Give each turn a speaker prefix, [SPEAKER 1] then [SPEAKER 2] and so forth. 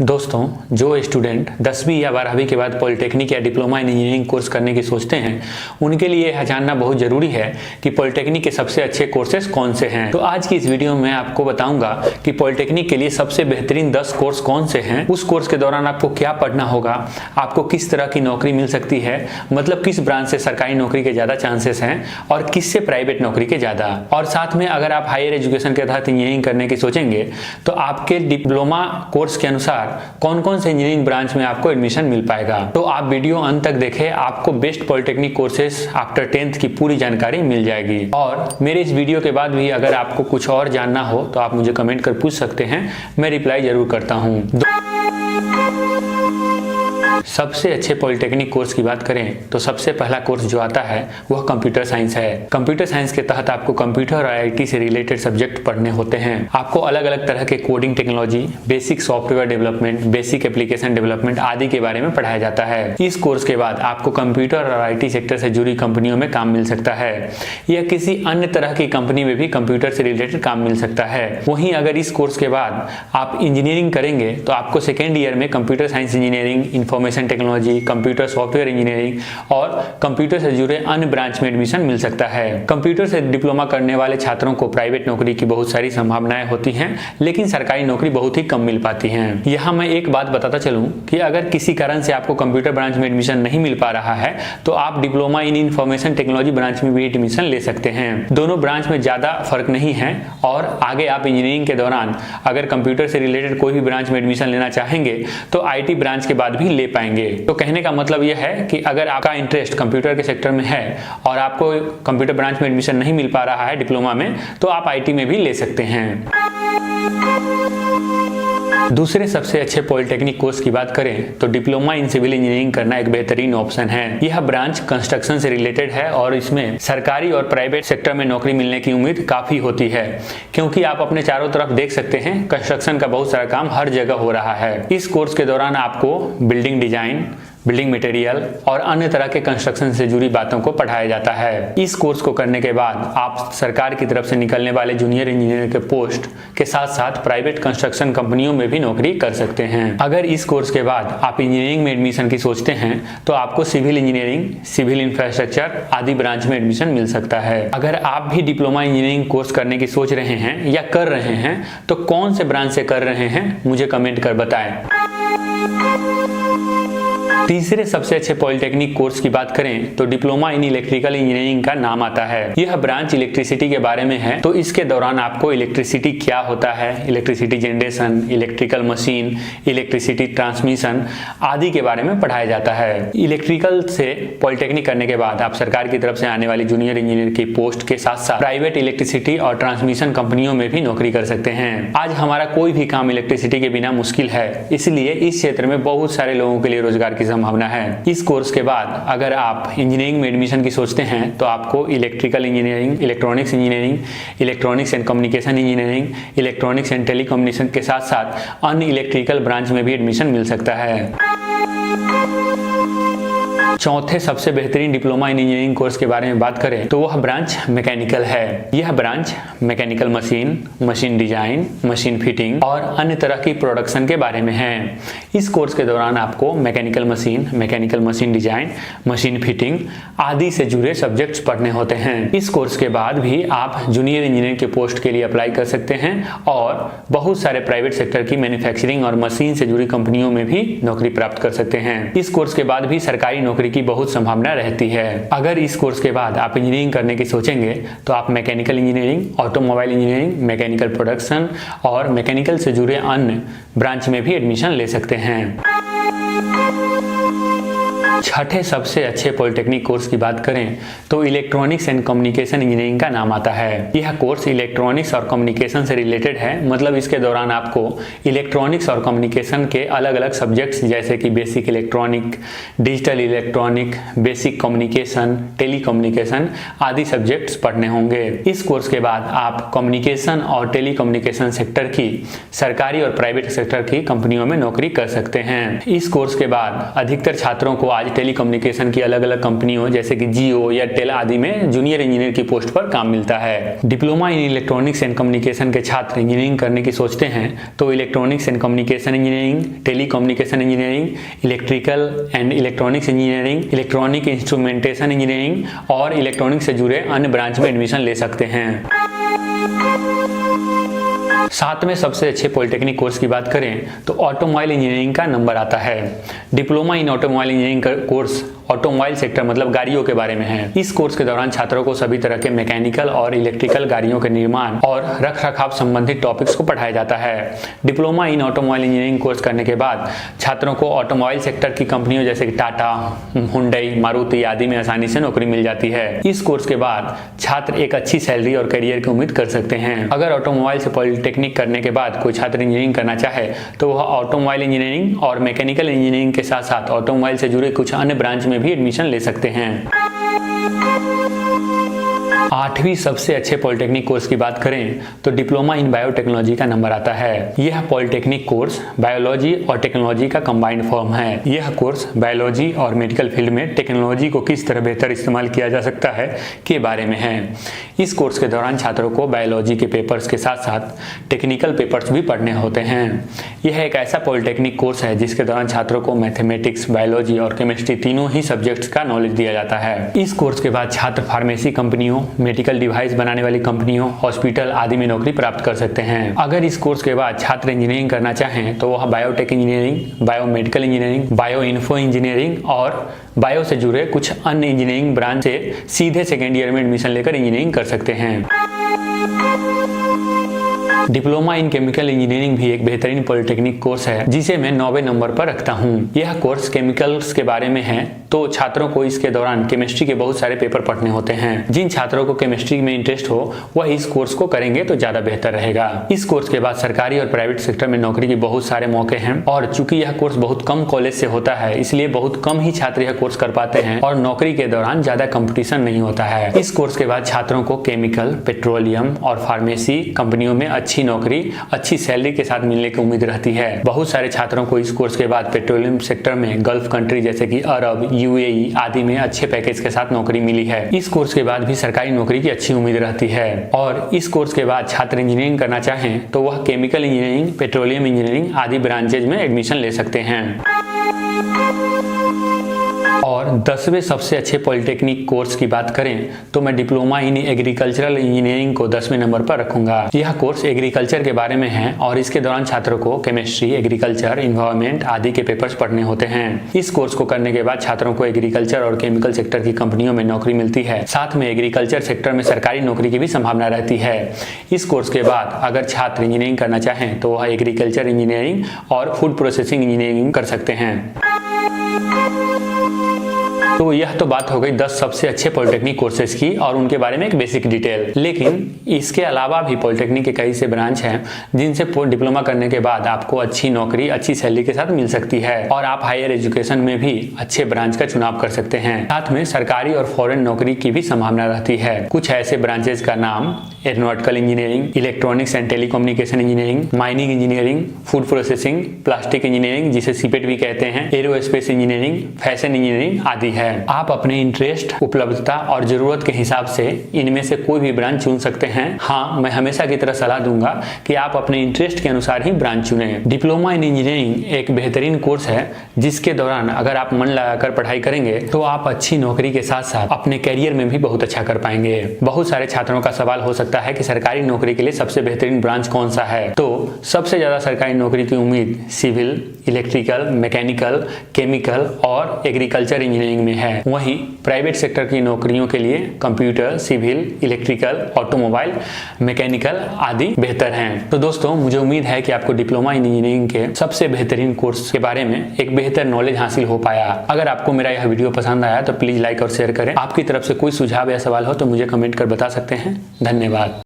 [SPEAKER 1] दोस्तों, जो स्टूडेंट 10वीं या 12वीं के बाद पॉलिटेक्निक या डिप्लोमा इन इंजीनियरिंग कोर्स करने की सोचते हैं, उनके लिए यह जानना बहुत ज़रूरी है कि पॉलिटेक्निक के सबसे अच्छे कोर्सेज कौन से हैं। तो आज की इस वीडियो में आपको बताऊंगा कि पॉलिटेक्निक के लिए सबसे बेहतरीन 10 कोर्स कौन से हैं, उस कोर्स के दौरान आपको क्या पढ़ना होगा, आपको किस तरह की नौकरी मिल सकती है, मतलब किस ब्रांच से सरकारी नौकरी के ज़्यादा चांसेस हैं और किससे प्राइवेट नौकरी के ज़्यादा। और साथ में अगर आप हायर एजुकेशन के तहत इंजीनियरिंग करने की सोचेंगे तो आपके डिप्लोमा कोर्स के अनुसार कौन कौन से इंजीनियरिंग ब्रांच में आपको एडमिशन मिल पाएगा। तो आप वीडियो अंत तक देखें, आपको best polytechnic courses after 10th की पूरी जानकारी मिल जाएगी। और मेरे इस वीडियो के बाद भी अगर आपको कुछ और जानना हो तो आप मुझे कमेंट कर पूछ सकते हैं, मैं रिप्लाई जरूर करता हूँ। सबसे अच्छे पॉलिटेक्निक कोर्स की बात करें तो सबसे पहला कोर्स जो आता है वह कंप्यूटर साइंस है। कंप्यूटर साइंस के तहत आपको कंप्यूटर और आईटी से रिलेटेड सब्जेक्ट पढ़ने होते हैं। आपको अलग अलग तरह के coding technology, basic software development, basic application development आदि के बारे में पढ़ाया जाता है। इस कोर्स के बाद आपको कंप्यूटर और आईटी सेक्टर से जुड़ी कंपनियों में काम मिल सकता है या किसी अन्य तरह की कंपनी में भी कंप्यूटर से रिलेटेड काम मिल सकता है। वहीं अगर इस कोर्स के बाद आप इंजीनियरिंग करेंगे तो आपको सेकेंड ईयर में computer science engineering, information technology, computer software engineering और कंप्यूटर से जुड़े अन्य ब्रांच में एडमिशन मिल सकता है। कंप्यूटर से डिप्लोमा करने वाले छात्रों को प्राइवेट नौकरी की बहुत सारी संभावनाएं होती हैं, लेकिन सरकारी नौकरी बहुत ही कम मिल पाती है। यहाँ मैं एक बात बताता चलूं कि अगर किसी कारण से आपको कंप्यूटर ब्रांच में एडमिशन नहीं मिल पा रहा है तो आप diploma in information technology branch में भी एडमिशन ले सकते हैं। दोनों ब्रांच में ज्यादा फर्क नहीं है और आगे आप इंजीनियरिंग के दौरान अगर कंप्यूटर से रिलेटेड कोई भी ब्रांच में एडमिशन लेना चाहेंगे तो आईटी ब्रांच के बाद भी ले पाएंगे। तो कहने का मतलब यह है कि अगर आपका इंटरेस्ट कंप्यूटर के सेक्टर में है और आपको कंप्यूटर ब्रांच में एडमिशन नहीं मिल पा रहा है डिप्लोमा में, तो आप आईटी में भी ले सकते हैं। दूसरे सबसे अच्छे पॉलिटेक्निक कोर्स की बात करें तो डिप्लोमा इन सिविल इंजीनियरिंग करना एक बेहतरीन ऑप्शन है। यह ब्रांच कंस्ट्रक्शन से रिलेटेड है और इसमें सरकारी और प्राइवेट सेक्टर में नौकरी मिलने की उम्मीद काफी होती है, क्योंकि आप अपने चारों तरफ देख सकते हैं कंस्ट्रक्शन का बहुत सारा काम हर जगह हो रहा है। इस कोर्स के दौरान आपको बिल्डिंग डिजाइन, बिल्डिंग मटेरियल और अन्य तरह के कंस्ट्रक्शन से जुड़ी बातों को पढ़ाया जाता है। इस कोर्स को करने के बाद आप सरकार की तरफ से निकलने वाले जूनियर इंजीनियर के पोस्ट के साथ साथ प्राइवेट कंस्ट्रक्शन कंपनियों में भी नौकरी कर सकते हैं। अगर इस कोर्स के बाद आप इंजीनियरिंग में एडमिशन की सोचते हैं तो आपको सिविल इंजीनियरिंग, सिविल इंफ्रास्ट्रक्चर आदि ब्रांच में एडमिशन मिल सकता है। अगर आप भी डिप्लोमा इंजीनियरिंग कोर्स करने की सोच रहे हैं या कर रहे हैं तो कौन से ब्रांच से कर रहे हैं मुझे कमेंट कर बताएं। तीसरे सबसे अच्छे पॉलिटेक्निक कोर्स की बात करें तो डिप्लोमा इन इलेक्ट्रिकल इंजीनियरिंग का नाम आता है। यह ब्रांच इलेक्ट्रिसिटी के बारे में है, तो इसके दौरान आपको इलेक्ट्रिसिटी क्या होता है, electricity generation, electrical machine, electricity transmission आदि के बारे में पढ़ाया जाता है। इलेक्ट्रिकल से पॉलिटेक्निक करने के बाद आप सरकार की तरफ से आने वाली जूनियर इंजीनियर की पोस्ट के साथ साथ प्राइवेट इलेक्ट्रिसिटी और ट्रांसमिशन कंपनियों में भी नौकरी कर सकते हैं। आज हमारा कोई भी काम इलेक्ट्रिसिटी के बिना मुश्किल है, इसलिए इस क्षेत्र में बहुत सारे लोगों के लिए रोजगार की संभावना है। इस कोर्स के बाद अगर आप इंजीनियरिंग में एडमिशन की सोचते हैं तो आपको electrical engineering, electronics engineering, electronics and communication engineering, electronics and telecommunication के साथ साथ अन्य इलेक्ट्रिकल ब्रांच में भी एडमिशन मिल सकता है। चौथे सबसे बेहतरीन डिप्लोमा इन इंजीनियरिंग कोर्स के बारे में बात करें तो वह ब्रांच मैकेनिकल है। यह branch mechanical machine, machine design, machine fitting और अन्य तरह की प्रोडक्शन के बारे में है। इस कोर्स के दौरान आपको mechanical machine design, machine fitting आदि से जुड़े सब्जेक्ट्स पढ़ने होते हैं। इस कोर्स के बाद भी आप जूनियर इंजीनियर के पोस्ट के लिए अप्लाई कर सकते हैं और बहुत सारे प्राइवेट सेक्टर की मैन्युफैक्चरिंग और मशीन से जुड़ी कंपनियों में भी नौकरी प्राप्त कर सकते हैं। इस कोर्स के बाद भी सरकारी नौकरी की बहुत संभावना रहती है। अगर इस कोर्स के बाद आप इंजीनियरिंग करने की सोचेंगे तो आप mechanical engineering, automobile engineering, mechanical production और मैकेनिकल से जुड़े अन्य ब्रांच में भी एडमिशन ले सकते हैं। छठे सबसे अच्छे पॉलिटेक्निक कोर्स की बात करें तो इलेक्ट्रॉनिक्स एंड कम्युनिकेशन इंजीनियरिंग का नाम आता है। यह कोर्स इलेक्ट्रॉनिक्स और कम्युनिकेशन से रिलेटेड है, मतलब इसके दौरान आपको इलेक्ट्रॉनिक्स और कम्युनिकेशन के अलग अलग सब्जेक्ट्स जैसे कि basic electronic, digital electronic, basic communication, telecommunication आदि सब्जेक्ट्स पढ़ने होंगे। इस कोर्स के बाद आप कम्युनिकेशन और टेलीकम्युनिकेशन सेक्टर की सरकारी और प्राइवेट सेक्टर की कंपनियों में नौकरी कर सकते हैं। इस कोर्स के बाद अधिकतर छात्रों को आज टेलीकम्युनिकेशन की अलग अलग कंपनियों जैसे कि जियो या टेल आदि में जूनियर इंजीनियर की पोस्ट पर काम मिलता है। Diploma in electronics and communication के छात्र इंजीनियरिंग करने की सोचते हैं तो electronics and communication engineering, telecommunication engineering, electrical and electronics engineering, electronic instrumentation engineering और इलेक्ट्रॉनिक्स से जुड़े अन्य ब्रांच में एडमिशन ले सकते हैं। साथ में सबसे अच्छे पॉलिटेक्निक कोर्स की बात करें तो ऑटोमोबाइल इंजीनियरिंग का नंबर आता है। डिप्लोमा इन ऑटोमोबाइल इंजीनियरिंग का कोर्स ऑटोमोबाइल सेक्टर मतलब गाड़ियों के बारे में है। इस कोर्स के दौरान छात्रों को सभी तरह के मैकेनिकल और इलेक्ट्रिकल गाड़ियों के निर्माण और रखरखाव संबंधित टॉपिक्स को पढ़ाया जाता है। Diploma in automobile engineering course करने के बाद छात्रों को ऑटोमोबाइल सेक्टर की कंपनियों जैसे कि टाटा, हुंडई, मारुति आदि में आसानी से नौकरी मिल जाती है। इस कोर्स के बाद छात्र एक अच्छी सैलरी और करियर की उम्मीद कर सकते हैं। अगर ऑटोमोबाइल से पॉलिटेक्निक करने के बाद कोई छात्र इंजीनियरिंग करना चाहे तो वह ऑटोमोबाइल इंजीनियरिंग और मैकेनिकल इंजीनियरिंग के साथ साथ ऑटोमोबाइल से जुड़े कुछ अन्य ब्रांच में भी एडमिशन ले सकते हैं। 8वीं सबसे अच्छे पॉलिटेक्निक कोर्स की बात करें तो डिप्लोमा इन बायोटेक्नोलॉजी का नंबर आता है। यह पॉलिटेक्निक कोर्स बायोलॉजी और टेक्नोलॉजी का कंबाइंड फॉर्म है। यह कोर्स बायोलॉजी और मेडिकल फील्ड में टेक्नोलॉजी को किस तरह बेहतर इस्तेमाल किया जा सकता है के बारे में है। इस कोर्स के दौरान छात्रों को बायोलॉजी के पेपर्स के साथ साथ टेक्निकल पेपर्स भी पढ़ने होते हैं। यह एक ऐसा पॉलिटेक्निक कोर्स है जिसके दौरान छात्रों को मैथमेटिक्स, बायोलॉजी और केमिस्ट्री तीनों ही सब्जेक्ट्स का नॉलेज दिया जाता है। इस कोर्स के बाद छात्र फार्मेसी कंपनियों, मेडिकल डिवाइस बनाने वाली कंपनियों, हॉस्पिटल आदि में नौकरी प्राप्त कर सकते हैं। अगर इस कोर्स के बाद छात्र इंजीनियरिंग करना चाहें तो वह biotech engineering, biomedical engineering, bio info engineering और बायो से जुड़े कुछ अन्य इंजीनियरिंग ब्रांच से सीधे सेकेंड ईयर में एडमिशन लेकर इंजीनियरिंग कर सकते हैं। डिप्लोमा इन केमिकल इंजीनियरिंग भी एक बेहतरीन पॉलिटेक्निक कोर्स है जिसे मैं 9वें नंबर पर रखता हूँ। यह कोर्स केमिकल्स के बारे में है तो छात्रों को इसके दौरान केमिस्ट्री के बहुत सारे पेपर पढ़ने होते हैं। जिन छात्रों को केमिस्ट्री में इंटरेस्ट हो वह इस कोर्स को करेंगे तो ज्यादा बेहतर रहेगा। इस कोर्स के बाद सरकारी और प्राइवेट सेक्टर में नौकरी के बहुत सारे मौके हैं और चूंकि यह कोर्स बहुत कम कॉलेज से होता है इसलिए बहुत कम ही छात्र यह कोर्स कर पाते हैं और नौकरी के दौरान ज्यादा कंपटीशन नहीं होता है। इस कोर्स के बाद छात्रों को केमिकल, पेट्रोलियम और फार्मेसी कंपनियों में अच्छी नौकरी, अच्छी सैलरी के साथ मिलने की उम्मीद रहती है। बहुत सारे छात्रों को इस कोर्स के बाद पेट्रोलियम सेक्टर में गल्फ कंट्री जैसे कि अरब, यूएई आदि में अच्छे पैकेज के साथ नौकरी मिली है। इस कोर्स के बाद भी सरकारी नौकरी की अच्छी उम्मीद रहती है और इस कोर्स के बाद छात्र इंजीनियरिंग करना चाहें तो वह केमिकल इंजीनियरिंग, पेट्रोलियम इंजीनियरिंग आदि ब्रांचेज में एडमिशन ले सकते हैं। और 10वें सबसे अच्छे पॉलिटेक्निक कोर्स की बात करें तो मैं डिप्लोमा इन एग्रीकल्चरल इंजीनियरिंग को 10वें नंबर पर रखूंगा। यह कोर्स एग्रीकल्चर के बारे में है और इसके दौरान छात्रों को केमिस्ट्री, एग्रीकल्चर, एनवायरनमेंट आदि के पेपर्स पढ़ने होते हैं। इस कोर्स को करने के बाद छात्रों को एग्रीकल्चर और केमिकल सेक्टर की कंपनियों में नौकरी मिलती है। साथ में एग्रीकल्चर सेक्टर में सरकारी नौकरी की भी संभावना रहती है। इस कोर्स के बाद अगर छात्र इंजीनियरिंग करना चाहें तो वह एग्रीकल्चर इंजीनियरिंग और फूड प्रोसेसिंग इंजीनियरिंग कर सकते हैं। तो यह तो बात हो गई 10 सबसे अच्छे पॉलिटेक्निक कोर्सेज की और उनके बारे में एक बेसिक डिटेल। लेकिन इसके अलावा भी पॉलिटेक्निक के कई से ब्रांच हैं जिनसे डिप्लोमा करने के बाद आपको अच्छी नौकरी, अच्छी सैलरी के साथ मिल सकती है और आप हायर एजुकेशन में भी अच्छे ब्रांच का चुनाव कर सकते हैं। साथ में सरकारी और फॉरेन नौकरी की भी संभावना रहती है। कुछ ऐसे ब्रांचेज का नाम aeronautical engineering, electronics and telecommunication engineering, mining engineering, food processing, plastic engineering जिसे सीपेट भी कहते हैं, एरोस्पेस इंजीनियरिंग, फैशन इंजीनियरिंग आदि है। आप अपने इंटरेस्ट, उपलब्धता और जरूरत के हिसाब से इनमें से कोई भी ब्रांच चुन सकते हैं। हाँ, मैं हमेशा की तरह सलाह दूंगा कि आप अपने इंटरेस्ट के अनुसार ही ब्रांच चुनें। डिप्लोमा इन इंजीनियरिंग एक बेहतरीन कोर्स है जिसके दौरान अगर आप मन लगाकर पढ़ाई करेंगे तो आप अच्छी नौकरी के साथ साथ अपने करियर में भी बहुत अच्छा कर पाएंगे। बहुत सारे छात्रों का सवाल हो सकता है कि सरकारी नौकरी के लिए सबसे बेहतरीन ब्रांच कौन सा है। तो सबसे ज्यादा सरकारी नौकरी की उम्मीद सिविल, इलेक्ट्रिकल, मैकेनिकल, केमिकल और एग्रीकल्चर इंजीनियरिंग में है। वहीं प्राइवेट सेक्टर की नौकरियों के लिए computer, civil, electrical, automobile, mechanical आदि बेहतर हैं। तो दोस्तों, मुझे उम्मीद है कि आपको डिप्लोमा इन इंजीनियरिंग के सबसे बेहतरीन कोर्स के बारे में एक बेहतर नॉलेज हासिल हो पाया। अगर आपको मेरा यह वीडियो पसंद आया तो प्लीज लाइक और शेयर करें। आपकी तरफ से कोई सुझाव या सवाल हो तो मुझे कमेंट कर बता सकते हैं। धन्यवाद।